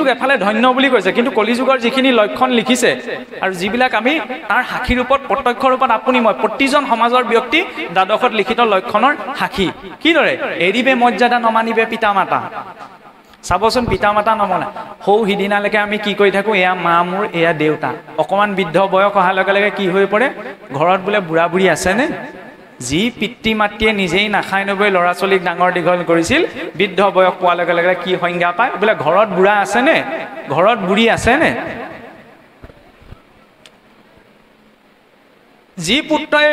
কলিযুগ এফালে ধন্য বুলি কৈছে, কিন্তু কলিযুগৰ যিখিনি লক্ষণ লিখিছে আৰু যিবিলাক আমি তাৰ সাক্ষীৰ ৰূপত প্ৰত্যক্ষ ৰূপত আপুনি মই প্ৰতিজন সমাজৰ ব্যক্তি দ্বাদশত লিখিত লক্ষণৰ সাক্ষী। কিদৰে? এৰিবে মৰ্যাদা নমানিবে পিতা মাতা। চাবচোন, পিতা মাতা নমনা। সৌ সিদিনালৈকে আমি কি কৰি থাকোঁ, এয়া মা মোৰ, এয়া দেউতা। অকণমান বৃদ্ধ বয়স অহাৰ লগে লগে কি হৈ পৰে, ঘৰত বোলে বুঢ়া বুঢ়ী আছেনে? যি পিতৃ মাতৃয়ে নিজেই নাখাই নবৈ ল'ৰা ছোৱালীক ডাঙৰ দীঘল কৰিছিল, বৃদ্ধ বয়স পোৱাৰ লগে লগে কি সংজ্ঞা পায়, বোলে ঘৰত বুঢ়া আছেনে, ঘৰত বুঢ়ী আছেনে? যি পুত্ৰই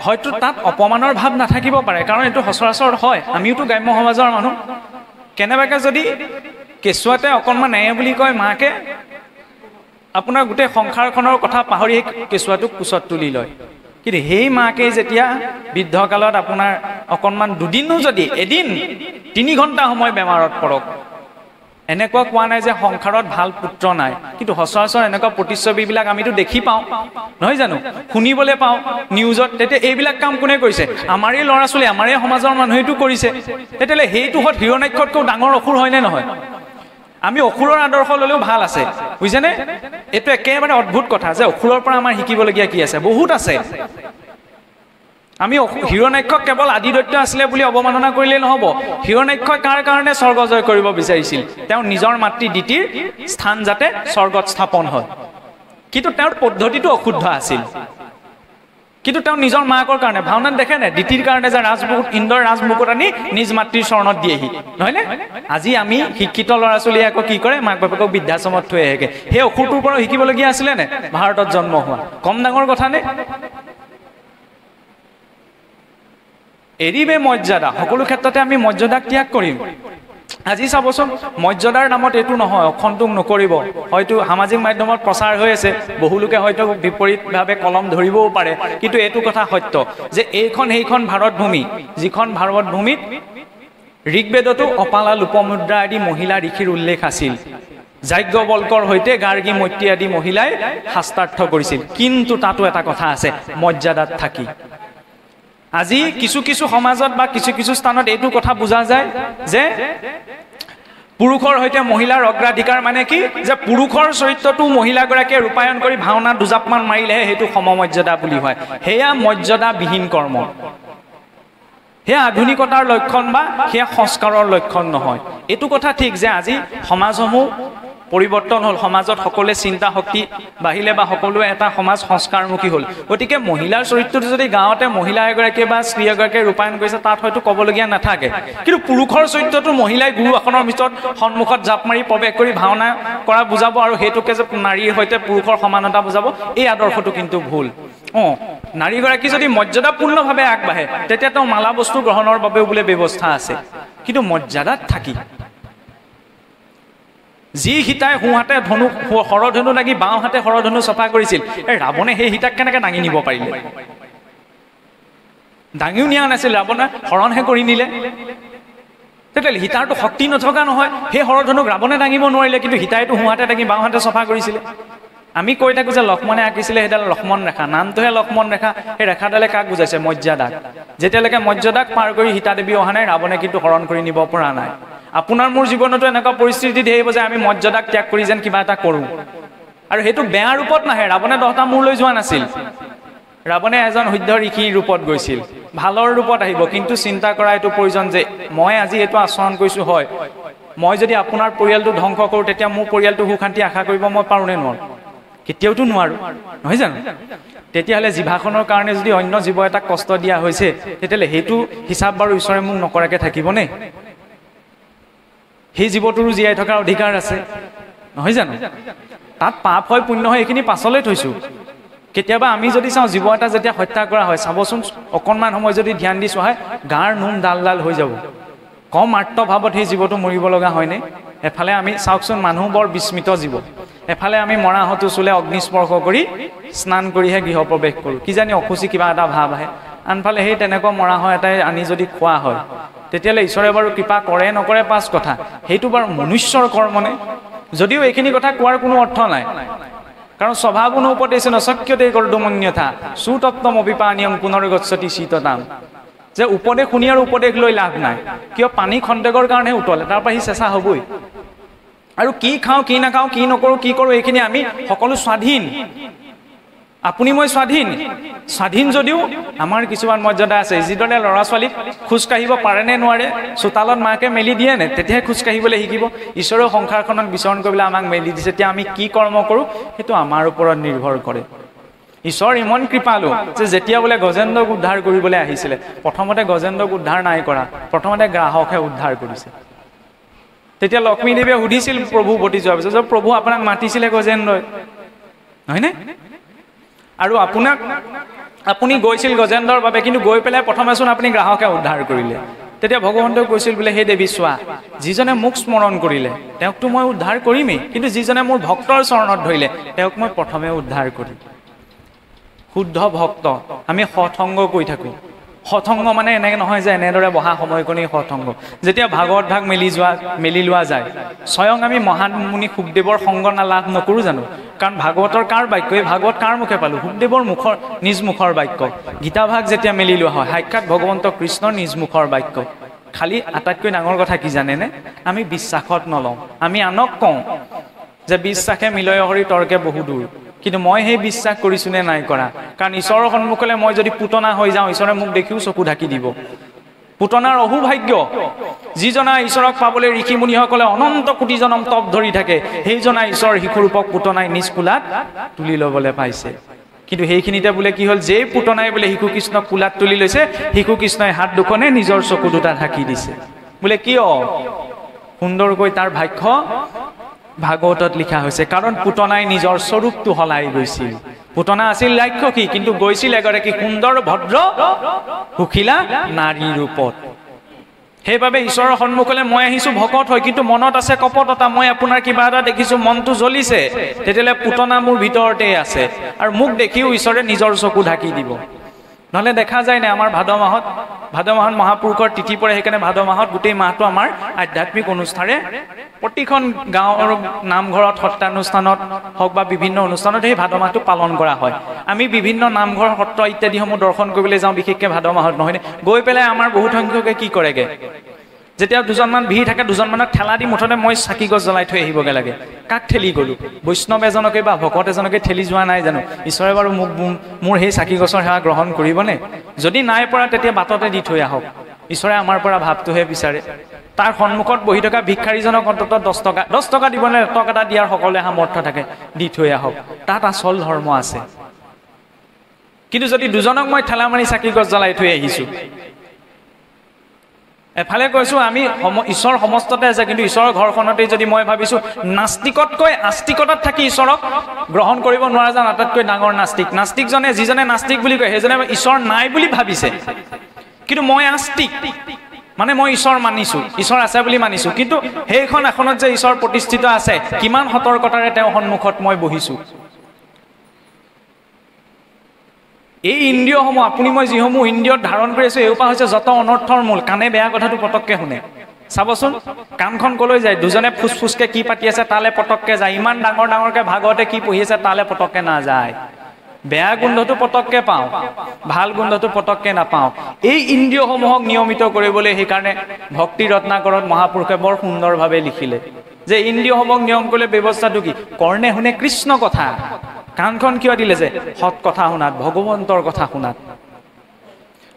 হয়তো তাত অপমানৰ ভাৱ নাথাকিব পাৰে, কাৰণ এইটো সচৰাচৰ হয়, আমিওতো গ্ৰাম্য সমাজৰ মানুহ। কেনেবাকৈ যদি কেঁচুৱাতে অকণমান বুলি কয় মাকে, আপোনাৰ গোটেই সংসাৰখনৰ কথা পাহৰি কেঁচুৱাটোক কোচত তুলি লয়। কিন্তু সেই মাকে যেতিয়া বৃদ্ধকালত আপোনাৰ অকণমান দুদিনো যদি এদিন 3 ঘণ্টা সময় বেমাৰত পৰক, এনেকুৱা কোৱা নাই যে সংসাৰত ভাল পুত্ৰ নাই, কিন্তু সচৰাচৰ এনেকুৱা প্ৰতিচ্ছবিবিলাক আমিতো দেখি পাওঁ, নহয় জানো? শুনিবলৈ পাওঁ নিউজত। তেতিয়া এইবিলাক কাম কোনে কৰিছে? আমাৰেই ল'ৰা ছোৱালী, আমাৰেই সমাজৰ মানুহেতো কৰিছে। তেতিয়াহ'লে সেইটো হত হিৰণ্যাক্ষতকৈও ডাঙৰ অসুৰ হয়নে নহয়? আমি অসুৰৰ আদৰ্শ ল'লেও ভাল আছে, বুজিছেনে? এইটো একেবাৰে অদ্ভুত কথা যে অসুৰৰ পৰা আমাৰ শিকিবলগীয়া কি আছে? বহুত আছে। আমি হিৰণ্যাক্ষক কেৱল আদি দৈত্য আছিলে বুলি অৱমাননা কৰিলে নহ'ব। হিৰণ্যাক্ষই কাৰ কাৰণে স্বৰ্গ জয় কৰিব বিচাৰিছিল? তেওঁ নিজৰ মাতৃ দিতিৰ স্থান যাতে স্বৰ্গত স্থাপন হয়, কিন্তু তেওঁৰ পদ্ধতিটো অশুদ্ধ আছিল। কিন্তু তেওঁ নিজৰ মাকৰ কাৰণে ভাওনাত দেখে নে, দিতিৰ কাৰণে যে ৰাজমুকুট, ইন্দ্ৰৰ ৰাজমুকুট আনি নিজ মাতৃৰ চৰণত দিয়েহি, নহয়নে? আজি আমি শিক্ষিত ল'ৰা ছোৱালীয়ে আকৌ কি কৰে, মাক বাপেকক বৃদ্ধাশ্ৰমত থৈ আহেগে। সেই অসুৰটোৰ পৰা শিকিবলগীয়া আছিলে নে? ভাৰতত জন্ম হোৱা কম ডাঙৰ কথা নে? এৰিবে মৰ্যাদা, সকলো ক্ষেত্ৰতে আমি মৰ্যাদাক ত্যাগ কৰিম। আজি চাবচোন, মৰ্যাদাৰ নামত এইটো নহয়, অসন্তোষ নকৰিব। হয়তো সামাজিক মাধ্যমত প্ৰচাৰ হৈ আছে, বহুলোকে হয়তো বিপৰীতভাৱে কলম ধৰিবও পাৰে, কিন্তু এইটো কথা সত্য যে এইখন সেইখন ভাৰত ভূমি, যিখন ভাৰত ভূমিত ঋগ্বেদতো অপালা লোপমুদ্ৰা আদি মহিলা ঋষিৰ উল্লেখ আছিল। যাজ্ঞবল্কৰ সৈতে গাৰ্গী মৈত্ৰী আদি মহিলাই শাস্ত্ৰাৰ্থ কৰিছিল, কিন্তু তাতো এটা কথা আছে, মৰ্যাদাত থাকি। আজি কিছু কিছু সমাজত বা কিছু কিছু স্থানত এইটো কথা বুজা যায় যে পুৰুষৰ সৈতে মহিলাৰ অগ্ৰাধিকাৰ, মানে কি যে পুৰুষৰ চৰিত্ৰটো মহিলাগৰাকীয়ে ৰূপায়ণ কৰি ভাওনাত দুজাপমান মাৰিলেহে সেইটো সমমৰ্যাদা বুলি হয়। সেয়া মৰ্যাদাবিহীন কৰ্ম, সেয়া আধুনিকতাৰ লক্ষণ বা সেয়া সংস্কাৰৰ লক্ষণ নহয়। এইটো কথা ঠিক যে আজি সমাজসমূহ পৰিৱৰ্তন হ'ল, সমাজত সকলোৱে চিন্তা শক্তি বাঢ়িলে বা সকলোৱে এটা সমাজ সংস্কাৰমুখী হ'ল। গতিকে মহিলাৰ চৰিত্ৰটো যদি গাঁৱতে মহিলা এগৰাকীয়ে বা স্ত্ৰী এগৰাকীয়ে ৰূপায়ণ কৰিছে, তাত হয়তো ক'বলগীয়া নাথাকে। কিন্তু পুৰুষৰ চৰিত্ৰটো মহিলাই গুৰু আসনৰ ভিতৰত সন্মুখত জাপ মাৰি প্ৰৱেশ কৰি ভাওনা কৰা বুজাব, আৰু সেইটোকে যে নাৰীৰ সৈতে পুৰুষৰ সমানতা বুজাব, এই আদৰ্শটো কিন্তু ভুল। নাৰীগৰাকী যদি মৰ্যাদাপূৰ্ণভাৱে আগবাঢ়ে, তেতিয়া তেওঁ মালা বস্তু গ্ৰহণৰ বাবেও বোলে ব্যৱস্থা আছে, কিন্তু মৰ্যাদাত থাকি। যি সীতাই সোঁহাতে ধনু শৰধনু লাগি বাওঁহাতে শৰধনু চফা কৰিছিল, এই ৰাৱণে সেই সীতাক কেনেকৈ দাঙি নিব পাৰিলে? দাঙিও নিয়া নাছিল, ৰাৱণে হৰণহে কৰি নিলে। তেতিয়াহ'লে সীতাৰতো শক্তি নথকা নহয়, সেই শৰধনুক ৰাৱণে দাঙিব নোৱাৰিলে, কিন্তু সীতাইতো সোঁহাতে দাঙি বাওঁহাতে চফা কৰিছিলে। আমি কৈ থাকোঁ যে লক্ষ্মণে আঁকিছিলে সেইডাল লক্ষ্মণ ৰেখা, নামটোহে লক্ষ্মণ ৰেখা। সেই ৰেখাডালে কাক বুজাইছে? মৰ্যাদাক। যেতিয়ালৈকে মৰ্যাদাক পাৰ কৰি সীতা দেৱী অহা নাই, ৰাৱণে কিন্তু হৰণ কৰি নিব পৰা নাই। আপোনাৰ মোৰ জীৱনতো এনেকুৱা পৰিস্থিতি আহিব যে আমি মৰ্যাদাক ত্যাগ কৰি যেন কিবা এটা কৰোঁ, আৰু সেইটো বেয়া ৰূপত নাহে। ৰাৱণে 10টা মূৰ লৈ যোৱা নাছিল, ৰাৱণে এজন শুদ্ধ ঋষিৰ ৰূপত গৈছিল, ভালৰ ৰূপত আহিব। কিন্তু চিন্তা কৰা এইটো প্ৰয়োজন যে মই আজি এইটো আচৰণ কৰিছোঁ, হয়, মই যদি আপোনাৰ পৰিয়ালটো ধ্বংস কৰোঁ, তেতিয়া মোৰ পৰিয়ালটো সুখ শান্তি আশা কৰিব মই পাৰোঁনে নোৱাৰোঁ? কেতিয়াওতো নোৱাৰোঁ, নহয় জানো? তেতিয়াহ'লে জিভাখনৰ কাৰণে যদি অন্য জীৱ এটাক কষ্ট দিয়া হৈছে, তেতিয়াহ'লে সেইটো হিচাপ বাৰু ঈশ্বৰে মোক নকৰাকৈ থাকিবনে? সেই জীৱটোৰো জীয়াই থকাৰ অধিকাৰ আছে, নহয় জানো? তাত পাপ হয় পুণ্য হয় এইখিনি পাছলৈ থৈছোঁ। কেতিয়াবা আমি যদি চাওঁ, জীৱ এটা যেতিয়া হত্যা কৰা হয়, চাবচোন অকণমান সময় যদি ধ্যান দি চোৱা হয়, গাৰ নোম ডাল ডাল হৈ যাব। কম আৰ্তভাৱত সেই জীৱটো মৰিব লগা হয়নে? এফালে আমি চাওকচোন, মানুহ বৰ বিস্মিত জীৱ। এফালে আমি মৰাহতো চুলে অগ্নিস্পৰ্শ কৰি স্নান কৰিহে গৃহ প্ৰৱেশ কৰোঁ, কিজানি অসুচি কিবা এটা ভাৱ আহে। আনফালে সেই তেনেকুৱা মৰাহ এটাই আনি যদি খোৱা হয়, তেতিয়াহ'লে ঈশ্বৰে বাৰু কৃপা কৰে নকৰে পাঁচ কথা, সেইটো বাৰু মনুষ্যৰ কৰ্মনে? যদিও এইখিনি কথা কোৱাৰ কোনো অৰ্থ নাই, কাৰণ স্বভাৱনো উপদেশ নশক্যতে কৰ্দমন্যথা সুতত্বম অভিপানীয়ং পুনৰ্গচ্ছতি শীততাম। যে উপদেশ শুনি আৰু উপদেশ লৈ লাভ নাই, কিয়? পানী খন্তেকৰ কাৰণেহে উতলে, তাৰ পৰা সি চেঁচা হ'বই। আৰু কি খাওঁ কি নাখাওঁ কি নকৰোঁ কি কৰোঁ এইখিনি আমি সকলো স্বাধীন আপুনি মই স্বাধীন যদিও আমাৰ কিছুমান মৰ্যাদা আছে যিদৰে ল'ৰা ছোৱালীক খোজকাঢ়িব পাৰে নে নোৱাৰে চোতালত মাকে মেলি দিয়ে নে তেতিয়াহে খোজকাঢ়িবলৈ শিকিব ঈশ্বৰৰ সংসাৰখনত বিচৰণ কৰিবলৈ আমাক মেলি দিছে তেতিয়া আমি কি কৰ্ম কৰোঁ সেইটো আমাৰ ওপৰত নিৰ্ভৰ কৰে ঈশ্বৰ ইমান কৃপালু যে যেতিয়া বোলে গজেন্দ্ৰক উদ্ধাৰ কৰিবলৈ আহিছিলে প্ৰথমতে গজেন্দ্ৰক উদ্ধাৰ নাই কৰা প্ৰথমতে গ্ৰাহকহে উদ্ধাৰ কৰিছে তেতিয়া লক্ষ্মীদেৱে সুধিছিল প্ৰভু উভতি যোৱাৰ পিছত যে প্ৰভু আপোনাক মাতিছিলে গজেন্দ্ৰই নহয়নে আৰু আপুনি গৈছিল গজেন্দ্ৰৰ বাবে কিন্তু গৈ পেলাই প্ৰথমেচোন আপুনি গ্ৰাহকে উদ্ধাৰ কৰিলে তেতিয়া ভগৱন্তই কৈছিল বোলে হে দেৱী চোৱা যিজনে মোক স্মৰণ কৰিলে তেওঁকতো মই উদ্ধাৰ কৰিমেই কিন্তু যিজনে মোৰ ভক্তৰ চৰণত ধৰিলে তেওঁক মই প্ৰথমে উদ্ধাৰ কৰিম শুদ্ধ ভক্ত আমি সৎসংগ কৰি থাকোঁ সৎসংগ মানে এনেকৈ নহয় যে এনেদৰে বহা সময়কণেই সৎসংগ যেতিয়া ভাগৱত ভাগ মেলি লোৱা যায় স্বয়ং আমি মহান মুনি শুকদেৱৰ সংগ লাভ নকৰোঁ জানো কাৰণ ভাগৱতৰ কাৰ বাক্য এই ভাগৱত কাৰ মুখে পালোঁ শুকদেৱৰ নিজ মুখৰ বাক্য গীতা ভাগ যেতিয়া মেলি লোৱা হয় সাক্ষাৎ ভগৱন্ত কৃষ্ণৰ নিজ মুখৰ বাক্য খালি আটাইতকৈ ডাঙৰ কথা কি জানেনে আমি বিশ্বাসত নলওঁ আমি আনক কওঁ যে বিশ্বাসে মিলয় হৰি তৰ্কে বহু দূৰ কিন্তু মই সেই বিশ্বাস কৰিছোঁ নে নাই কৰা কাৰণ ঈশ্বৰৰ সন্মুখলৈ মই যদি পুতনা হৈ যাওঁ ঈশ্বৰে মোক দেখিও চকু ঢাকি দিব পুতনাৰ অহুভাগ্য যিজনা ঈশ্বৰক পাবলৈ ঋষি মুনিসকলে অনন্ত কোটি জনম তপ ধৰি থাকে সেইজনা ঈশ্বৰ শিশুৰূপক পুতনাই নিজ কোলাত তুলি ল'বলৈ পাইছে কিন্তু সেইখিনিতে বোলে কি হ'ল যেই পুতনাই বোলে শিশু কৃষ্ণক কোলাত তুলি লৈছে শিশু কৃষ্ণই হাত দুখনে নিজৰ চকু দুটা ঢাকি দিছে বোলে কিয় সুন্দৰকৈ তাৰ ভাষ্য ভাগৱতত লিখা হৈছে কাৰণ পুতনাই নিজৰ স্বৰূপটো সলাই গৈছিল পুতনা আছিল ৰাক্ষসী কিন্তু গৈছিল এগৰাকী সুন্দৰ ভদ্ৰ সুখিলা নাৰী ৰূপত সেইবাবে ঈশ্বৰৰ সন্মুখলৈ মই আহিছোঁ ভকত হৈ কিন্তু মনত আছে কপটতা মই আপোনাৰ কিবা এটা দেখিছোঁ মনটো জ্বলিছে তেতিয়াহ'লে পুতনা মোৰ ভিতৰতে আছে আৰু মোক দেখিও ঈশ্বৰে নিজৰ চকু ঢাকি দিব নহ'লে দেখা যায় নে আমাৰ ভাদ মাহত মহাপুৰুষৰ তিথি পৰে সেইকাৰণে ভাদ মাহত গোটেই মাহটো আমাৰ আধ্যাত্মিক অনুষ্ঠানে প্ৰতিখন গাঁৱৰ নামঘৰত সত্ৰানুষ্ঠানত হওক বা বিভিন্ন অনুষ্ঠানত সেই ভাদ মাহটো পালন কৰা হয় আমি বিভিন্ন নামঘৰ সত্ৰ ইত্যাদিসমূহ দৰ্শন কৰিবলৈ যাওঁ বিশেষকৈ ভাদ মাহত নহয়নে গৈ পেলাই আমাৰ বহুত সংখ্যকে কি কৰেগৈ যেতিয়া দুজনমান ভিৰ থাকে দুজনমানক ঠেলা দি মুঠতে মই চাকি গছ জ্বলাই থৈ আহিবগৈ লাগে কাক ঠেলি গ'লোঁ বৈষ্ণৱ এজনকে বা ভকত এজনকে ঠেলি যোৱা নাই জানো ঈশ্বৰে বাৰু মোক মোৰ সেই চাকি গছৰ সেৱা গ্ৰহণ কৰিবনে যদি নাই পৰা তেতিয়া বাটতে দি থৈ আহক ঈশ্বৰে আমাৰ পৰা ভাৱটোহে বিচাৰে তাৰ সন্মুখত বহি থকা ভিক্ষাৰীজনক অন্ততঃ 10 টকা দিবলৈ টকা এটা দিয়াৰ সকলোৱে সামৰ্থ্য থাকে দি থৈ আহক তাত আচল ধৰ্ম আছে কিন্তু যদি দুজনক মই ঠেলা মাৰি চাকি গছ জ্বলাই থৈ আহিছোঁ এফালে কৈছোঁ আমি ঈশ্বৰ সমস্ততে আছে কিন্তু ঈশ্বৰৰ ঘৰখনতেই যদি মই ভাবিছোঁ নাস্তিকতকৈ আস্তিকতাত থাকি ঈশ্বৰক গ্ৰহণ কৰিব নোৱাৰা যেন আটাইতকৈ ডাঙৰ নাস্তিকজনে যিজনে নাস্তিক বুলি কয় সেইজনে ঈশ্বৰ নাই বুলি ভাবিছে কিন্তু মই আস্তিক মানে মই ঈশ্বৰ মানিছোঁ ঈশ্বৰ আছে বুলি মানিছোঁ কিন্তু সেইখন এখনত যে ঈশ্বৰ প্ৰতিষ্ঠিত আছে কিমান সতৰ্কতাৰে তেওঁ সন্মুখত মই বহিছোঁ এই ইন্দ্ৰিয়সমূহ আপুনি মই যিসমূহ ইন্দ্ৰিয়ত ধাৰণ কৰি আছোঁ এইপা হৈছে যত অনৰ্থৰ মূল কাণে বেয়া কথাটো পটককৈ শুনে চাবচোন কাণখন কলৈ যায় দুজনে ফুচফুচকৈ কি পাতি আছে তালে পটককৈ যায় ইমান ডাঙৰকৈ ভাগৱতে কি পঢ়ি আছে তালে পটককৈ নাযায় বেয়া গোন্ধটো পটককৈ পাওঁ ভাল গোন্ধটো পটককৈ নাপাওঁ এই ইন্দ্ৰিয়সমূহক নিয়মিত কৰিবলৈ সেইকাৰণে ভক্তি ৰত্নাকৰত মহাপুৰুষে বৰ সুন্দৰভাৱে লিখিলে যে ইন্দ্ৰিয়সমূহক নিয়ম কৰিলে ব্যৱস্থাটো কি কৰ্ণে শুনে কৃষ্ণ কথা কাণখন কিয় দিলে যে সৎ কথা শুনাত ভগৱন্তৰ কথা শুনাত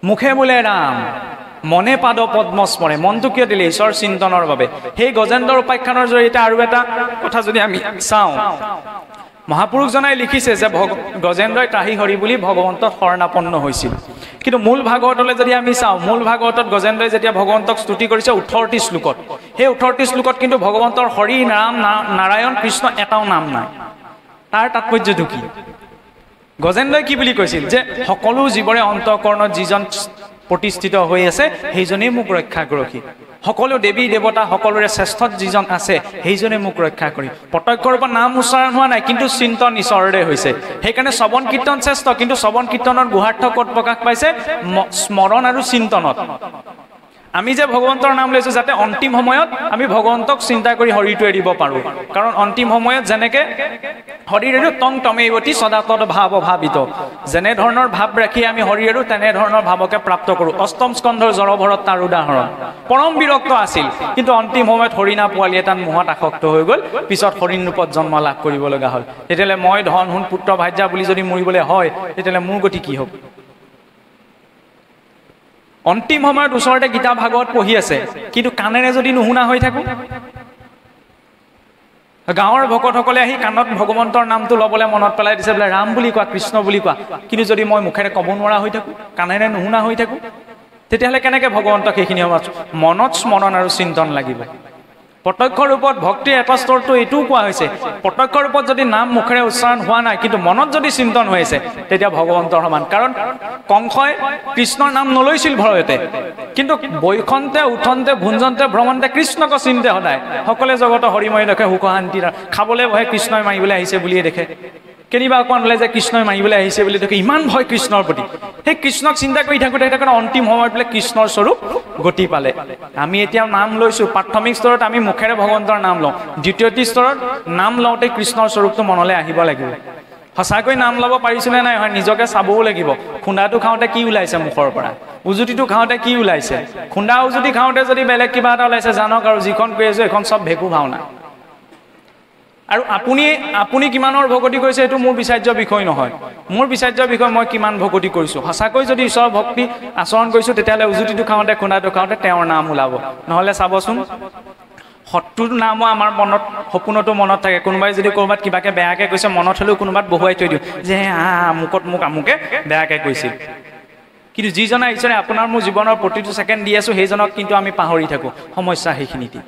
মুখে বোলে ৰাম মনে পাদ পদ্ম স্মৰে মনটো কিয় দিলে ঈশ্বৰ চিন্তনৰ বাবে সেই গজেন্দ্ৰৰ উপাখ্যানৰ জৰিয়তে আৰু এটা কথা যদি আমি চাওঁ মহাপুৰুষজনাই লিখিছে যে গজেন্দ্ৰই ত্ৰাহি হৰি বুলি ভগৱন্তত শৰণাপন্ন হৈছিল কিন্তু মূল ভাগৱতলৈ যদি আমি চাওঁ মূল ভাগৱতত গজেন্দ্ৰই যেতিয়া ভগৱন্তক স্তুতি কৰিছে 18টি শ্লোকত সেই 18টি শ্লোকত কিন্তু ভগৱন্তৰ হৰি ৰাম নাৰায়ণ কৃষ্ণ এটাও নাম নাই তাৰ তাৎপৰ্যটো কি গজেন্দ্ৰই কি বুলি কৈছিল যে সকলো জীৱৰে অন্তঃকৰণত যিজন প্ৰতিষ্ঠিত হৈ আছে সেইজনেই মোক ৰক্ষা কৰকী সকলো দেৱী দেৱতা সকলোৰে শ্ৰেষ্ঠত যিজন আছে সেইজনে মোক ৰক্ষা কৰি প্ৰত্যক্ষৰ পৰা নাম উচ্চাৰণ হোৱা নাই কিন্তু চিন্তন ঈশ্বৰৰে হৈছে সেইকাৰণে শ্ৰৱণ কীৰ্তন শ্ৰেষ্ঠ কিন্তু শ্ৰৱণ কীৰ্তনৰ গুহাৰ্থ ক'ত প্ৰকাশ পাইছে স্মৰণ আৰু চিন্তনত আমি যে ভগৱন্তৰ নাম লৈছোঁ যাতে অন্তিম সময়ত আমি ভগৱন্তক চিন্তা কৰি শৰীৰটো এৰিব পাৰোঁ। কাৰণ অন্তিম সময়ত যেনেকৈ শৰীৰ এৰো তং তমেৱতী সদাতদ ভাৱ ভাবিত, যেনেধৰণৰ ভাৱ ৰাখি আমি শৰীৰ এৰো তেনেধৰণৰ ভাৱকে প্ৰাপ্ত কৰোঁ। অষ্টম স্কন্ধৰ জড়ভৰত তাৰ উদাহৰণ। পৰম বিৰক্ত আছিল, কিন্তু অন্তিম সময়ত হৰিণা পোৱালি এটাত মোহত আসক্ত হৈ গ'ল, পিছত হৰিণ ৰূপত জন্ম লাভ কৰিব লগা হ'ল। তেতিয়াহ'লে মই ধন সোণ পুত্ৰ ভাৰ্যা বুলি যদি মৰিবলৈ হয়, তেতিয়াহ'লে মোৰ গতি কি হ'ব? অন্তিম সময়ত ওচৰতে গীতা ভাগৱত পঢ়ি আছে, কিন্তু কাণেৰে যদি নুশুনা হৈ থাকোঁ, গাঁৱৰ ভকতসকলে আহি কাণত ভগৱন্তৰ নামটো ল'বলৈ মনত পেলাই দিছে, বোলে ৰাম বুলি কোৱা, কৃষ্ণ বুলি কোৱা, কিন্তু যদি মই মুখেৰে ক'ব নোৱাৰা হৈ থাকোঁ, কাণেৰে নুশুনা হৈ থাকোঁ, তেতিয়াহ'লে কেনেকৈ ভগৱন্তক সেইখিনি সময়ত মনত স্মৰণ আৰু চিন্তন লাগিব। প্ৰত্যক্ষ ৰূপত ভক্তিৰ এটা স্তৰটো এইটোও কোৱা হৈছে, প্ৰত্যক্ষ ৰূপত যদি নাম মুখেৰে উচ্চাৰণ হোৱা নাই, কিন্তু মনত যদি চিন্তন হৈ আছে, তেতিয়া ভগৱন্তৰ সমান। কাৰণ কংসই কৃষ্ণৰ নাম নলৈছিল ভয়তে, কিন্তু বৈখন্তে উঠন্তে ভুঞ্জন্তে ভ্ৰমন্তে কৃষ্ণক চিন্তে সদায়। সকলোৱে জগত হৰিময় দেখে, সুখ শান্তি খাবলৈ বহে কৃষ্ণই মাৰিবলৈ আহিছে বুলিয়ে দেখে, কেনিবা অকণমান ওলাই যে কৃষ্ণই মাৰিবলৈ আহিছে বুলি দেখে, ইমান ভয় কৃষ্ণৰ প্ৰতি। সেই কৃষ্ণক চিন্তা কৰি থাকোঁতে সেইকাৰণে অন্তিম সময়ত বোলে কৃষ্ণৰ স্বৰূপ গতি পালে। আমি এতিয়া নাম লৈছোঁ, প্ৰাথমিক স্তৰত আমি মুখেৰে ভগৱন্তৰ নাম লওঁ, দ্বিতীয়টি স্তৰত নাম লওঁতে কৃষ্ণৰ স্বৰূপটো মনলৈ আহিব লাগিব। সঁচাকৈ নাম ল'ব পাৰিছোনে নাই হয় নিজকে চাবও লাগিব। খুন্দাটো খাওঁতে কি ওলাইছে মুখৰ পৰা, উজুতিটো খাওঁতে কি ওলাইছে, খুন্দা উজুতি খাওঁতে যদি বেলেগ কিবা এটা ওলাইছে জানক আৰু যিখন কৰি আছোঁ এইখন চব ভেকু ভাওনা। আৰু আপুনি কিমানৰ ভকতি কৰিছে এইটো মোৰ বিচাৰ্য বিষয় নহয়। মোৰ বিচাৰ্য বিষয় মই কিমান ভকতি কৰিছোঁ। সঁচাকৈ যদি ঈশ্বৰৰ ভক্তি আচৰণ কৰিছোঁ, তেতিয়াহ'লে উজুতিটো খাওঁতে খুন্দাটো খাওঁতে তেওঁৰ নাম ওলাব। নহ'লে চাবচোন, শত্ৰুৰ নামো আমাৰ মনত সপোনতো মনত থাকে। কোনোবাই যদি ক'ৰবাত কিবাকৈ বেয়াকৈ কৈছে, মনত হ'লেও কোনোবাত বহুৱাই থৈ দিওঁ যে আমুকত মোক আমুকে বেয়াকৈ কৈছিল। কিন্তু যিজনে ঈশ্বৰে আপোনাৰ মোৰ জীৱনৰ প্ৰতিটো ছেকেণ্ড দি আছোঁ, সেইজনক কিন্তু আমি পাহৰি থাকোঁ। সমস্যা সেইখিনিতে।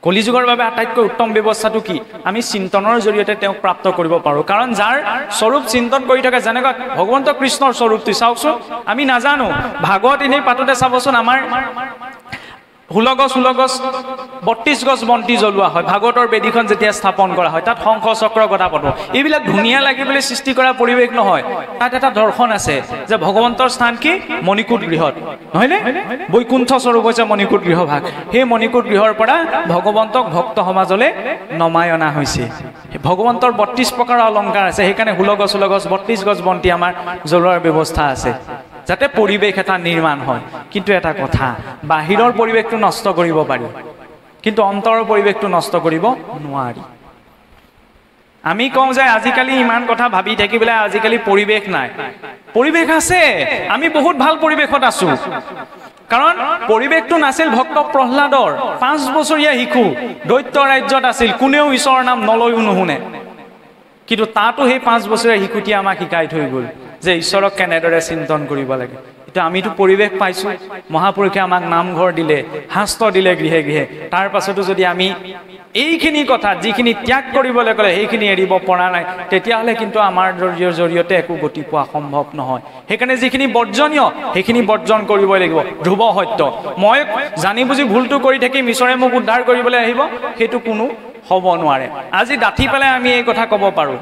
কলিযুগৰ বাবে আটাইতকৈ উত্তম ব্যৱস্থাটো কি? আমি চিন্তনৰ জৰিয়তে তেওঁক প্ৰাপ্ত কৰিব পাৰোঁ। কাৰণ যাৰ স্বৰূপ চিন্তন কৰি থাকে, যেনেকুৱা ভগৱন্ত কৃষ্ণৰ স্বৰূপটো চাওকচোন, আমি নাজানো। ভাগৱত এনেই পাতোতে চাবচোন, আমাৰ 16 গছ 32 গছ বন্তি জ্বলোৱা হয়। ভাগৱতৰ বেদীখন যেতিয়া স্থাপন কৰা হয়, তাত শংখ চক্ৰ গদা পদ্ম, এইবিলাক ধুনীয়া লাগিবলৈ সৃষ্টি কৰা পৰিৱেশ নহয়। তাত এটা দৰ্শন আছে যে ভগৱন্তৰ স্থান কি? মণিকূট গৃহত, নহয়নে? বৈকুণ্ঠ স্বৰূপ হৈছে মণিকূট গৃহভাগ। সেই মণিকূট গৃহৰ পৰা ভগৱন্তক ভক্ত সমাজলৈ নমাই অনা হৈছে। ভগৱন্তৰ 32 প্ৰকাৰৰ অলংকাৰ আছে, সেইকাৰণে 16 গছ 32 গছ বন্তি আমাৰ জ্বলোৱাৰ ব্যৱস্থা আছে, যাতে পৰিৱেশ এটা নিৰ্মাণ হয়। কিন্তু এটা কথা, বাহিৰৰ পৰিৱেশটো নষ্ট কৰিব পাৰি, কিন্তু অন্তৰৰ পৰিৱেশটো নষ্ট কৰিব নোৱাৰি। আমি কওঁ যে আজিকালি ইমান কথা ভাবি থাকিবলৈ আজিকালি পৰিৱেশ নাই। পৰিৱেশ আছে, আমি বহুত ভাল পৰিৱেশত আছোঁ। কাৰণ পৰিৱেশটো নাছিল ভক্ত প্ৰহ্লাদৰ, 5 বছৰীয়া শিশু দৈত্য ৰাজ্যত আছিল, কোনেও ঈশ্বৰৰ নাম নলৈও নুশুনে। কিন্তু তাতো সেই 5 বছৰীয়া শিশুটিয়ে আমাক শিকাই থৈ গ'ল যে ঈশ্বৰক কেনেদৰে চিন্তন কৰিব লাগে। এতিয়া আমিতো পৰিৱেশ পাইছোঁ, মহাপুৰুষে আমাক নামঘৰ দিলে, শাস্ত্ৰ দিলে গৃহে গৃহে। তাৰ পাছতো যদি আমি এইখিনি কথা যিখিনি ত্যাগ কৰিবলৈ ক'লে সেইখিনি এৰিব পৰা নাই, তেতিয়াহ'লে কিন্তু আমাৰ জৰিয়তে একো গতি পোৱা সম্ভৱ নহয়। সেইকাৰণে যিখিনি বৰ্জনীয় সেইখিনি বৰ্জন কৰিবই লাগিব। ধ্ৰুৱ সত্য, মই জানি বুজি ভুলটো কৰি থাকিম, ঈশ্বৰে মোক উদ্ধাৰ কৰিবলৈ আহিব, সেইটো কোনো হ'ব নোৱাৰে। আজি ডাঠি পেলাই আমি এই কথা ক'ব পাৰোঁ।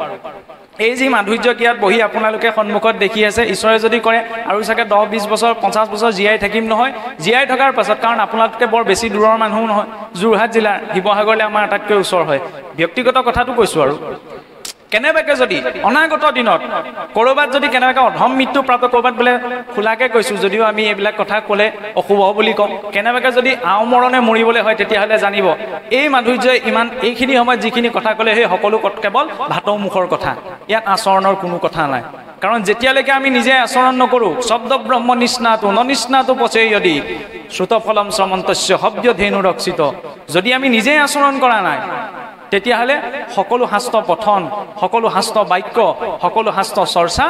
এই যি মাধুৰ্য ক্ৰিয়াত বহি আপোনালোকে সন্মুখত দেখি আছে, ঈশ্বৰে যদি কৰে আৰু চাগে 10-20 বছৰ 50 বছৰ জীয়াই থাকিম নহয়। জীয়াই থকাৰ পাছত, কাৰণ আপোনালোকে বৰ বেছি দূৰৰ মানুহো নহয়, যোৰহাট জিলাৰ, শিৱসাগৰলৈ আমাৰ আটাইতকৈ ওচৰ হয়। ব্যক্তিগত কথাটো কৈছোঁ আৰু কেনেবাকৈ যদি অনাগত দিনত ক'ৰবাত যদি কেনেবাকৈ অধম মৃত্যু প্ৰাপ্ত, ক'ৰবাত বোলে খোলাকৈ কৈছোঁ যদিও আমি এইবিলাক কথা ক'লে অশুভ বুলি কওঁ, কেনেবাকৈ যদি আওমৰণে মৰিবলৈ হয়, তেতিয়াহ'লে জানিব এই মাধুৰ্যই ইমান এইখিনি সময়ত যিখিনি কথা ক'লে সেই সকলো কেৱল ভাটৌ মুখৰ কথা, ইয়াত আচৰণৰ কোনো কথা নাই। কাৰণ যেতিয়ালৈকে আমি নিজে আচৰণ নকৰোঁ, শব্দ ব্ৰহ্ম নিষ্ণাটো ননিষ্ণাটো পচে যদি শ্ৰুতফলম শ্ৰমন্তস্য শব্দ ধেনু ৰক্ষিত, যদি আমি নিজে আচৰণ কৰা নাই, তেতিয়াহ'লে সকলো শাস্ত্ৰ পঠন, সকলো শাস্ত্ৰ বাক্য, সকলো শাস্ত্ৰ চৰ্চা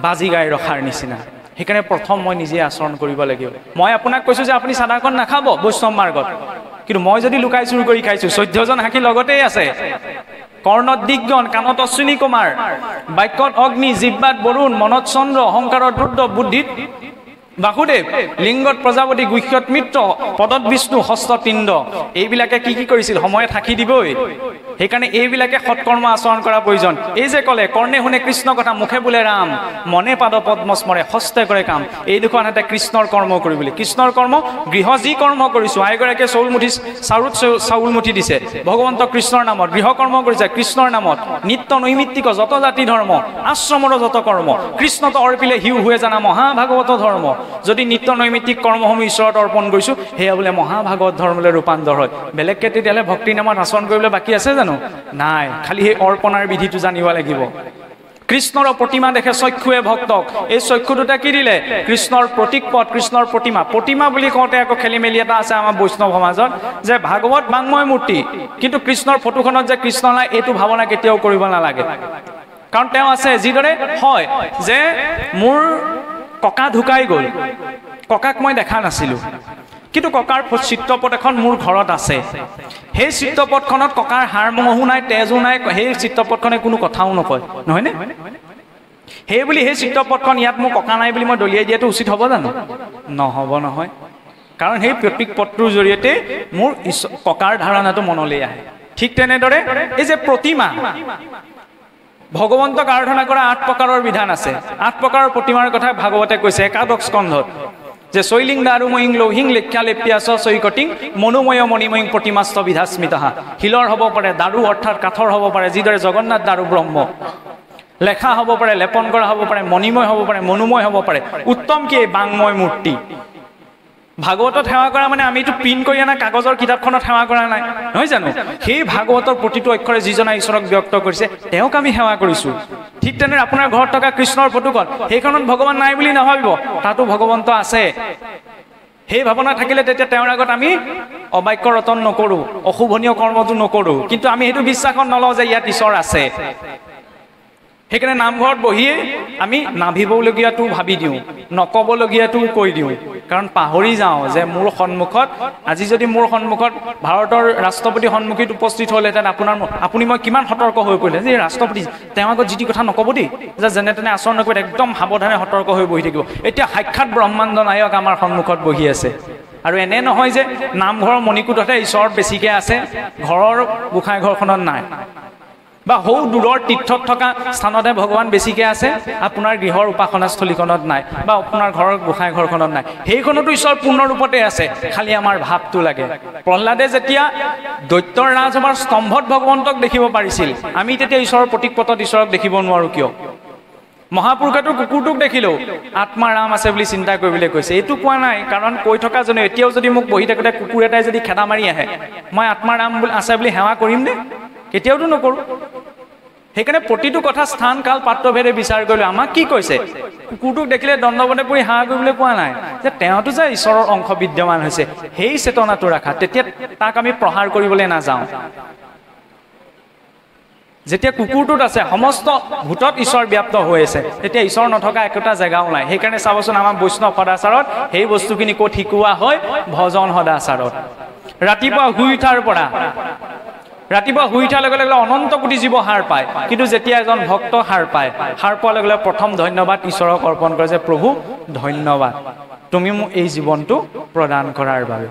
বাজি গাই ৰখাৰ নিচিনা। সেইকাৰণে প্ৰথম মই নিজে আচৰণ কৰিব লাগিব। মই আপোনাক কৈছোঁ যে আপুনি চাদাখন নাখাব বৈষ্ণৱ মাৰ্গত, কিন্তু মই যদি লুকাই চুৰ কৰি খাইছোঁ, 14জন সাক্ষী লগতেই আছে। কৰ্ণত দিগগণ, কাণত অশ্বিনী কুমাৰ, বাক্যত অগ্নি, জিহ্বাত বৰুণ, মনত চন্দ্ৰ, অহংকাৰত ৰুদ্ৰ, বুদ্ধিত বাসুদেৱ, লিংগত প্ৰজাপতি, গুহ্যত মিত্ৰ, পদত বিষ্ণু, হস্তত পিণ্ড। এইবিলাকে কি কৰিছিল? সময়ত সাক্ষী দিবই। সেইকাৰণে এইবিলাকে সৎকৰ্ম আচৰণ কৰা প্ৰয়োজন এই যে ক'লে কৰ্ণে শুনে কৃষ্ণ কথা মুখে বোলে ৰাম মনে পাদ পদ্ম স্মৰে হস্তে কৰে কাম এই দুখন হাতে কৃষ্ণৰ কৰ্ম কৰিবলৈ কৃষ্ণৰ কৰ্ম গৃহ যি কৰ্ম কৰিছোঁ আইগৰাকীয়ে চাউল মুঠি দিছে ভগৱন্ত কৃষ্ণৰ নামত গৃহ কৰ্ম কৰিছে কৃষ্ণৰ নামত নিত্য নৈমিত্তিক যত জাতি ধৰ্ম আশ্ৰমৰ যত কৰ্ম কৃষ্ণত অৰ্পিলে হিউ হৈ জানা মহাভাগৱত ধৰ্ম যদি নিত্য নৈমিত্তিক কৰ্মসমূহ ঈশ্বৰত অৰ্পণ কৰিছোঁ সেয়া বোলে মহাভাগৱত ধৰ্মলৈ ৰূপান্তৰ হয় বেলেগকে তেতিয়াহ'লে ভক্তিৰ নামত আচৰণ কৰিবলৈ বাকী আছে জানো নাই খালি সেই অৰ্পণাৰ বিধিটো জানিব লাগিব কৃষ্ণৰ প্ৰতিমা দেখে চক্ষুৱে ভক্তক এই চক্ষু দুটা কি দিলে কৃষ্ণৰ প্ৰতীক পদ কৃষ্ণৰ প্ৰতিমা বুলি কওঁতে আকৌ খেলি মেলি এটা আছে আমাৰ বৈষ্ণৱ সমাজত যে ভাগৱত বাংময় মূৰ্তি কিন্তু কৃষ্ণৰ ফটোখনত যে কৃষ্ণ নাই এইটো ভাৱনা কেতিয়াও কৰিব নালাগে কাৰণ তেওঁ আছে যিদৰে হয় যে মোৰ ককা ঢুকাই গ'ল ককাক মই দেখা নাছিলোঁ কিন্তু ককাৰ চিত্ৰপট এখন মোৰ ঘৰত আছে সেই চিত্ৰপটখনত ককাৰ হাড় মঙহো নাই তেজো নাই সেই চিত্ৰপটখনে কোনো কথাও নকয় নহয়নে সেই বুলি সেই চিত্ৰপটখন ইয়াত মোৰ ককা নাই বুলি মই দলিয়াই দিয়াটো উচিত হ'ব জানো নহ'ব নহয় কাৰণ সেই প্ৰতীক পটটোৰ জৰিয়তে মোৰ ককাৰ ধাৰণাটো মনলৈ আহে ঠিক তেনেদৰে এই যে প্ৰতিমা ভগৱন্তক আৰাধনা কৰা 8 প্ৰকাৰৰ বিধান আছে 8 প্ৰকাৰৰ প্ৰতিমাৰ কথা ভাগৱতে কৈছে একাদশ স্কন্ধত যে শৈলিং দাৰুময়িং লৌহিং লেখ্যা লেপ্যাস চৈকটিং মনোময় মণিময়িং প্ৰতিমাস্ত বিধাস্মিতহা শিলৰ হ'ব পাৰে দাৰু অৰ্থাৎ কাঠৰ হ'ব পাৰে যিদৰে জগন্নাথ দাৰু ব্ৰহ্ম লেখা হ'ব পাৰে লেপন কৰা হ'ব পাৰে মণিময় হ'ব পাৰে মনোময় হ'ব পাৰে উত্তম কি বাংময় মূৰ্তি ভাগৱতত সেৱা কৰা মানে আমিতো প্ৰিণ্ট কৰি অনা কাগজৰ কিতাপখনত সেৱা কৰা নাই নহয় জানো সেই ভাগৱতৰ প্ৰতিটো অক্ষৰে যিজনা ঈশ্বৰক ব্যক্ত কৰিছে তেওঁক আমি সেৱা কৰিছোঁ ঠিক তেনেদৰে আপোনাৰ ঘৰত থকা কৃষ্ণৰ ফটোখন সেইখনত ভগৱান নাই বুলি নাভাবিব তাতো ভগৱন্ত আছে সেই ভাৱনা থাকিলে তেতিয়া তেওঁৰ আগত আমি অবাক্য ৰতন নকৰোঁ অশুভনীয় কৰ্মটো নকৰোঁ কিন্তু আমি সেইটো বিশ্বাসত নলওঁ যে ইয়াত ঈশ্বৰ আছে সেইকাৰণে নামঘৰত বহিয়ে আমি নাভিবলগীয়াটো ভাবি দিওঁ নক'বলগীয়াটো কৈ দিওঁ কাৰণ পাহৰি যাওঁ যে মোৰ সন্মুখত আজি যদি মোৰ সন্মুখত ভাৰতৰ ৰাষ্ট্ৰপতি সন্মুখীত উপস্থিত হ'লহেঁতেন আপুনি মই কিমান সতৰ্ক হৈ পৰিলে যে ৰাষ্ট্ৰপতি তেওঁ আগত যি কথা নক'ব দেই যে যেনে তেনে আচৰণ নকৰিব একদম সাৱধানে সতৰ্ক হৈ বহি থাকিব এতিয়া সাক্ষাৎ ব্ৰহ্মাণ্ড নায়ক আমাৰ সন্মুখত বহি আছে আৰু এনে নহয় যে নামঘৰৰ মণিকূটতে ঈশ্বৰ বেছিকৈ আছে ঘৰৰ গোসাঁই ঘৰখনত নাই বা সৌ দূৰৰ তীৰ্থত থকা স্থানতে ভগৱান বেছিকৈ আছে আপোনাৰ গৃহৰ উপাসনাস্থলীখনত নাই বা আপোনাৰ ঘৰৰ গোসাঁই ঘৰখনত নাই সেইখনতো ঈশ্বৰ পূৰ্ণ ৰূপতে আছে খালি আমাৰ ভাৱটো লাগে প্ৰহ্লাদে যেতিয়া দৈত্যৰ ৰাজসভাৰ স্তম্ভত ভগৱন্তক দেখিব পাৰিছিল আমি তেতিয়া ঈশ্বৰৰ প্ৰতীক পটত ঈশ্বৰক দেখিব নোৱাৰোঁ কিয় মহাপুৰুষেতো কুকুৰটোক দেখিলেও আত্মা ৰাম আছে বুলি চিন্তা কৰিবলৈ কৈছে এইটো কোৱা নাই কাৰণ কৈ থকা জনে এতিয়াও যদি মোক বহি থাকোঁতে কুকুৰ এটাই যদি খেদা মাৰি আহে মই আত্মা ৰাম আছে বুলি সেৱা কৰিম নে কেতিয়াওতো নকৰোঁ সেইকাৰণে প্ৰতিটো কথা স্থান কাল পাত্ৰভেদে বিচাৰ কৰিলে আমাক কি কৈছে কুকুৰটোক দেখিলে দণ্ডবতে পৰি সেৱা কৰিবলৈ কোৱা নাই যে তেওঁতো যে ঈশ্বৰৰ অংশ বিদ্যমান হৈছে সেই চেতনাটো ৰাখা তেতিয়া তাক আমি প্ৰহাৰ কৰিবলৈ নাযাওঁ যেতিয়া কুকুৰটোত আছে সমস্ত ভূতত ঈশ্বৰ ব্যাপ্ত হৈ আছে তেতিয়া ঈশ্বৰ নথকা একোটা জেগাও নাই সেইকাৰণে চাবচোন আমাৰ বৈষ্ণৱ সদাচাৰত সেই বস্তুখিনি ক'ত শিকোৱা হয় ভজন সদাচাৰত ৰাতিপুৱা শুই উঠাৰ পৰা ৰাতিপুৱা শুই উঠাৰ লগে লগে অনন্ত কোটি জীৱ সাৰ পায় কিন্তু যেতিয়া এজন ভক্ত সাৰ পায় সাৰ পোৱাৰ লগে লগে প্ৰথম ধন্যবাদ ঈশ্বৰক অৰ্পণ কৰে যে প্ৰভু ধন্যবাদ তুমি মোক এই জীৱনটো প্ৰদান কৰাৰ বাবে